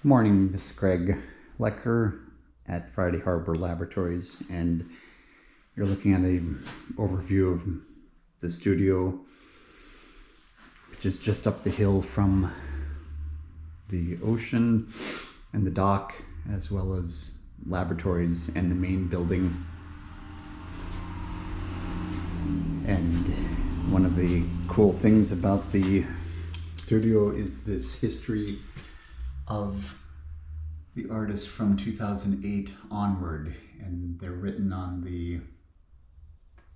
Morning, this is Greg Lecker at Friday Harbor Laboratories, and you're looking at an overview of the studio, which is just up the hill from the ocean and the dock, as well as Laboratories and the main building. And one of the cool things about the studio is this history of the artists from 2008 onward, and they're written on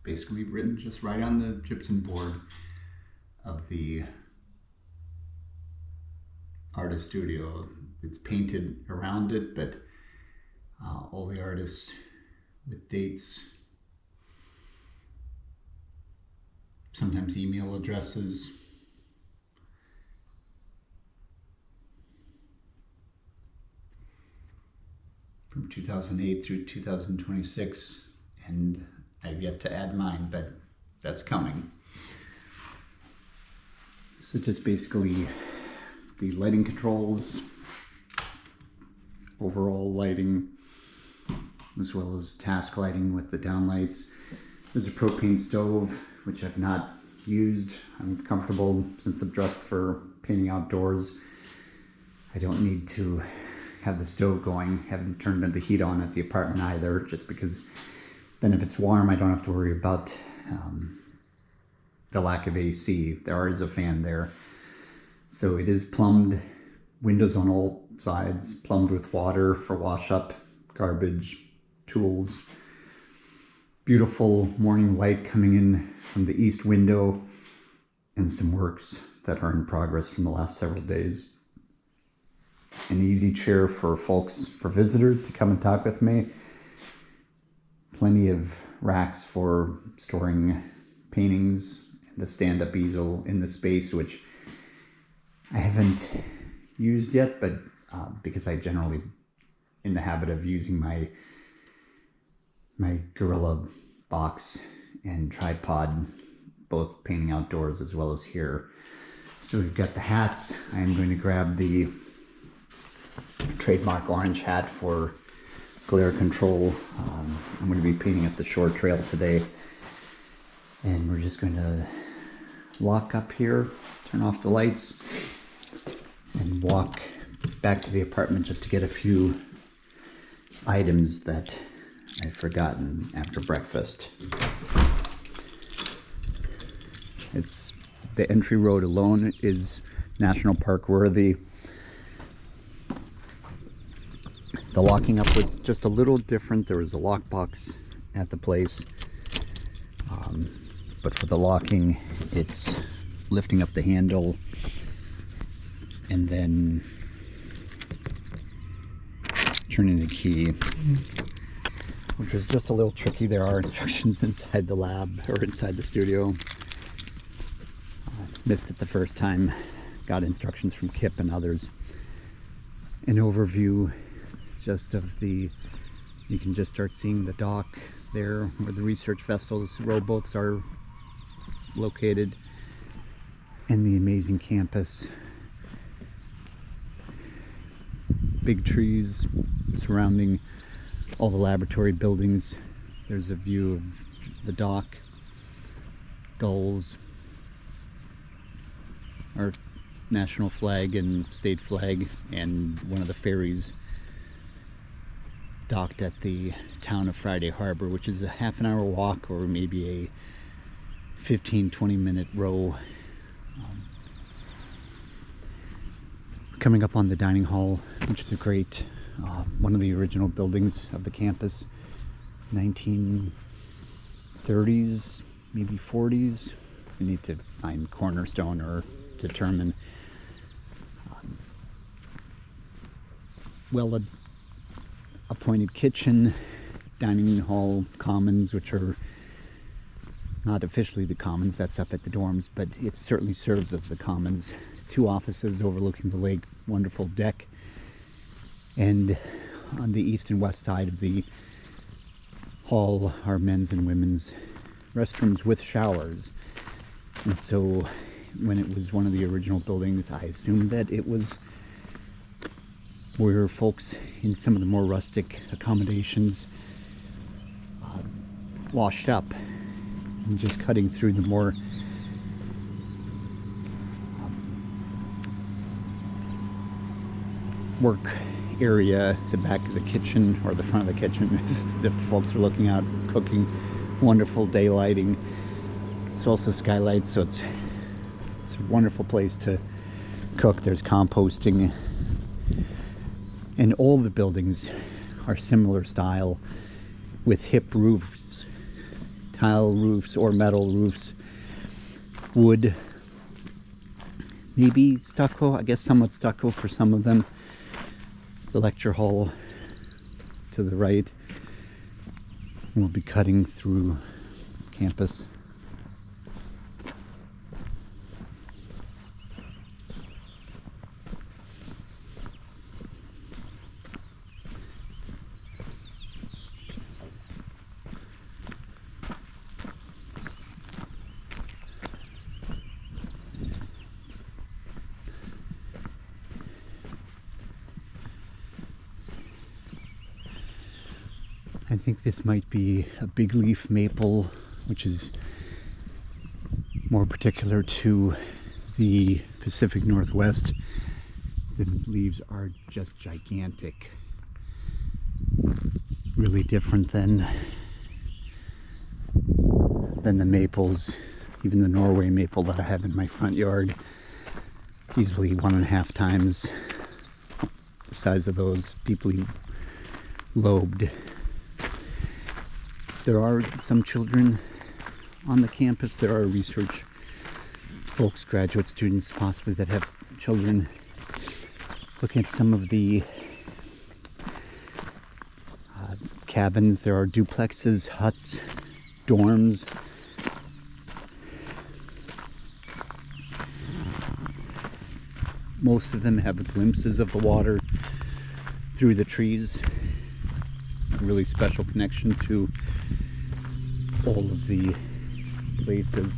basically written just right on the gypsum board of the artist studio. It's painted around it, but all the artists with dates, sometimes email addresses, from 2008 through 2026, and I've yet to add mine, but that's coming. So just basically the lighting controls, overall lighting, as well as task lighting with the downlights. There's a propane stove, which I've not used. I'm comfortable since I'm dressed for painting outdoors. I don't need to have the stove going. Haven't turned the heat on at the apartment either, just because then if it's warm, I don't have to worry about the lack of AC. There is a fan there. So it is plumbed, windows on all sides, plumbed with water for wash up, garbage, tools. Beautiful morning light coming in from the east window, and some works that are in progress from the last several days. An easy chair for visitors to come and talk with me. Plenty of racks for storing paintings, and a stand-up easel in the space, which I haven't used yet, but because I generally in the habit of using my Gorilla box and tripod, both painting outdoors as well as here. So we've got the hats. I am going to grab the trademark orange hat for glare control. I'm going to be painting at the shore trail today, and we're just going to walk up here, turn off the lights, and walk back to the apartment just to get a few items that I've forgotten after breakfast. The entry road alone is National Park worthy. The locking up was just a little different. There was a lockbox at the place, but for the locking, it's lifting up the handle and then turning the key, which was just a little tricky. There are instructions inside the lab, or inside the studio. Missed it the first time. Got instructions from Kip and others. An overview just of you can just start seeing the dock there where the research vessels, rowboats are located, and the amazing campus. Big trees surrounding all the laboratory buildings. There's a view of the dock, gulls, our national flag and state flag, and one of the ferries docked at the town of Friday Harbor, which is a half an hour walk or maybe a 15-20 minute row. Coming up on the dining hall, which is a great one of the original buildings of the campus, 1930s, maybe 40s. We need to find cornerstone or determine. Well appointed kitchen, dining hall, commons, which are not officially the commons, that's up at the dorms, but it certainly serves as the commons. 2 offices overlooking the lake, wonderful deck, and on the east and west side of the hall are men's and women's restrooms with showers. And so when it was one of the original buildings, I assumed that it was where folks in some of the more rustic accommodations washed up, and just cutting through the more work area, the back of the kitchen or the front of the kitchen if the folks are looking out cooking. Wonderful daylighting. It's also skylights, so it's a wonderful place to cook. There's composting, and all the buildings are similar style with hip roofs, tile roofs or metal roofs, wood, maybe stucco, I guess somewhat stucco for some of them. The lecture hall to the right. We'll be cutting through campus. I think this might be a big leaf maple, which is more particular to the Pacific Northwest. The leaves are just gigantic. Really different than the maples, even the Norway maple that I have in my front yard. Easily 1.5 times the size of those, deeply lobed. There are some children on the campus. There are research folks, graduate students possibly, that have children. Looking at some of the cabins, there are duplexes, huts, dorms. Most of them have glimpses of the water through the trees. A really special connection to all of the places.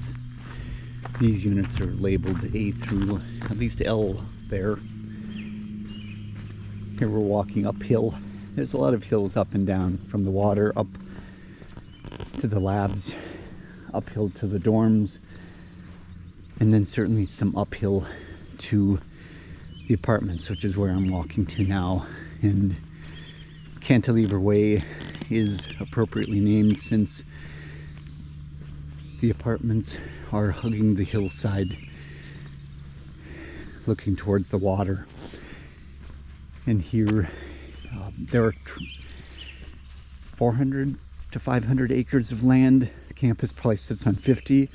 These units are labeled A through at least L there. Here we're walking uphill. There's a lot of hills up and down, from the water up to the labs, uphill to the dorms, and then certainly some uphill to the apartments, which is where I'm walking to now. And Cantilever Way is appropriately named since the apartments are hugging the hillside, looking towards the water. And here there are 400 to 500 acres of land. The campus probably sits on 50.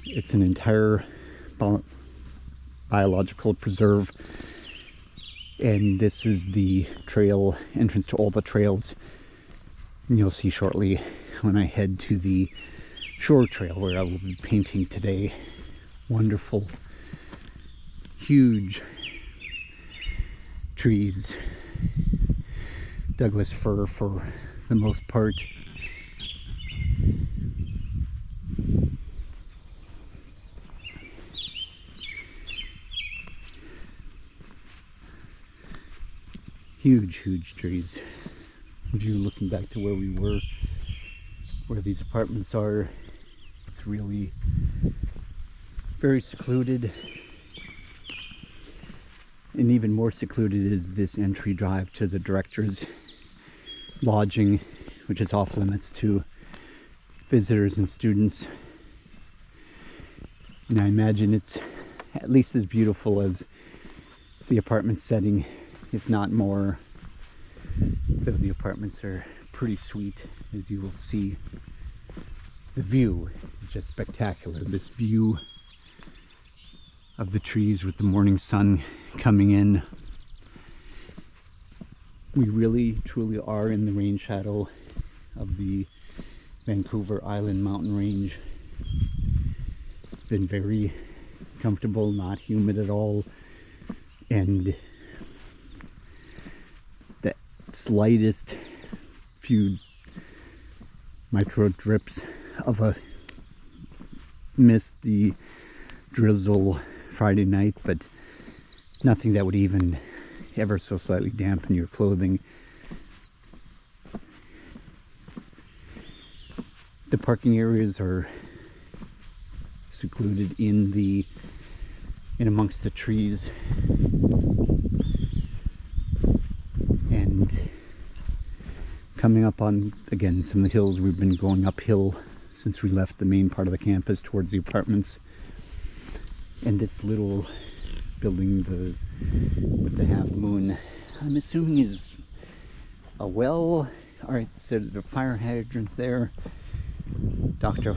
It's an entire biological preserve, and this is the trail entrance to all the trails. And you'll see shortly when I head to the shore trail where I will be painting today. Wonderful, huge trees, Douglas fir for the most part. Huge trees. If you're looking back to where we were, where these apartments are, it's really very secluded. And even more secluded is this entry drive to the director's lodging, which is off limits to visitors and students. And I imagine it's at least as beautiful as the apartment setting, if not more. Though the apartments are pretty sweet, as you will see. The view is just spectacular. This view of the trees with the morning sun coming in. We really truly are in the rain shadow of the Vancouver Island mountain range. It's been very comfortable, not humid at all, and the slightest few micro drips of a misty drizzle Friday night, but nothing that would even ever so slightly dampen your clothing. The parking areas are secluded in amongst the trees, and coming up on, again, some of the hills. We've been going uphill since we left the main part of the campus towards the apartments. And this little building with the half moon, I'm assuming is a well. Alright, so there's a fire hydrant there. Dr.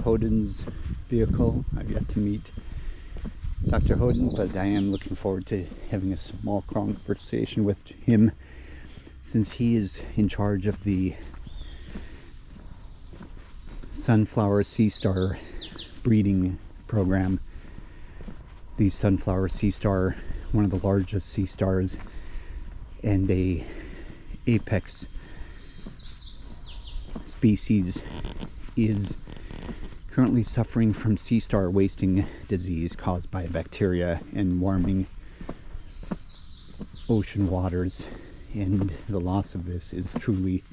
Hoden's vehicle. I've yet to meet Dr. Hoden, but I am looking forward to having a small conversation with him, since he is in charge of the sunflower sea star breeding program. The sunflower sea star, one of the largest sea stars and a apex species, is currently suffering from sea star wasting disease caused by a bacteria and warming ocean waters. And the loss of this is truly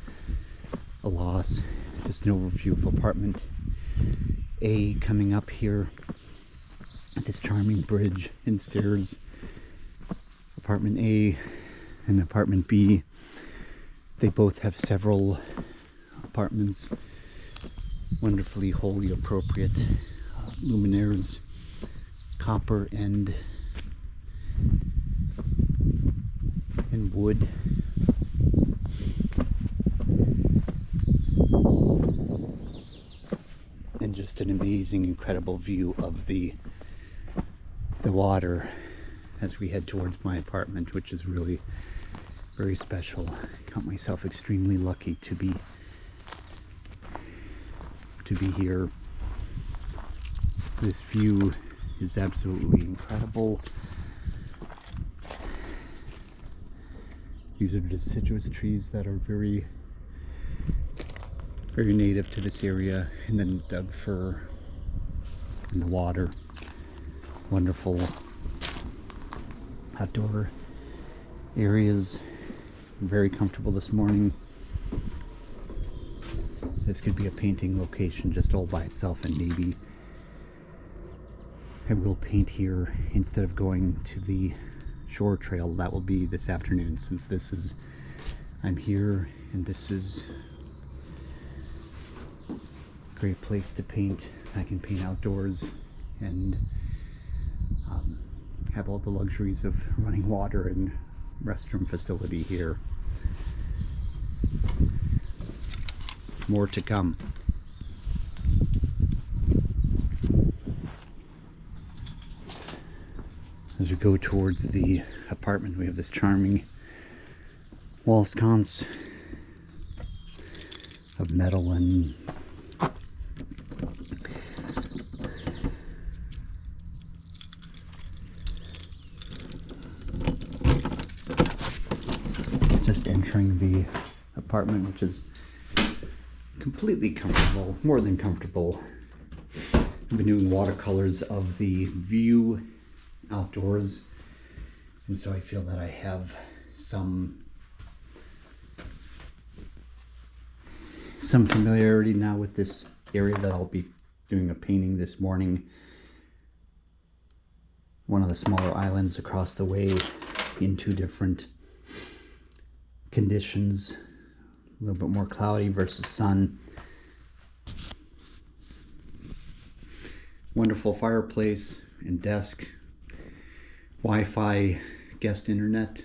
a loss. Just an overview of apartment A coming up here. This charming bridge and stairs. Apartment A and apartment B. They both have several apartments. Wonderfully wholly appropriate luminaires, copper and wood. And just an amazing, incredible view of the water as we head towards my apartment, which is really very special. Count myself extremely lucky to be here. This view is absolutely incredible. These are deciduous trees that are very, very native to this area, and then Doug fir in the water. Wonderful outdoor areas. Very comfortable this morning. This could be a painting location just all by itself, and maybe I will paint here instead of going to the shore trail. That will be this afternoon, since I'm here and this is a great place to paint. I can paint outdoors and have all the luxuries of running water and restroom facility here. More to come. As we go towards the apartment, we have this charming wall sconce of metal and just entering the apartment, which is completely comfortable, more than comfortable. I've been doing watercolors of the view outdoors, and so I feel that I have some familiarity now with this area that I'll be doing a painting this morning. One of the smaller islands across the way in two different conditions, a little bit more cloudy versus sun. Wonderful fireplace and desk. Wi-Fi guest internet.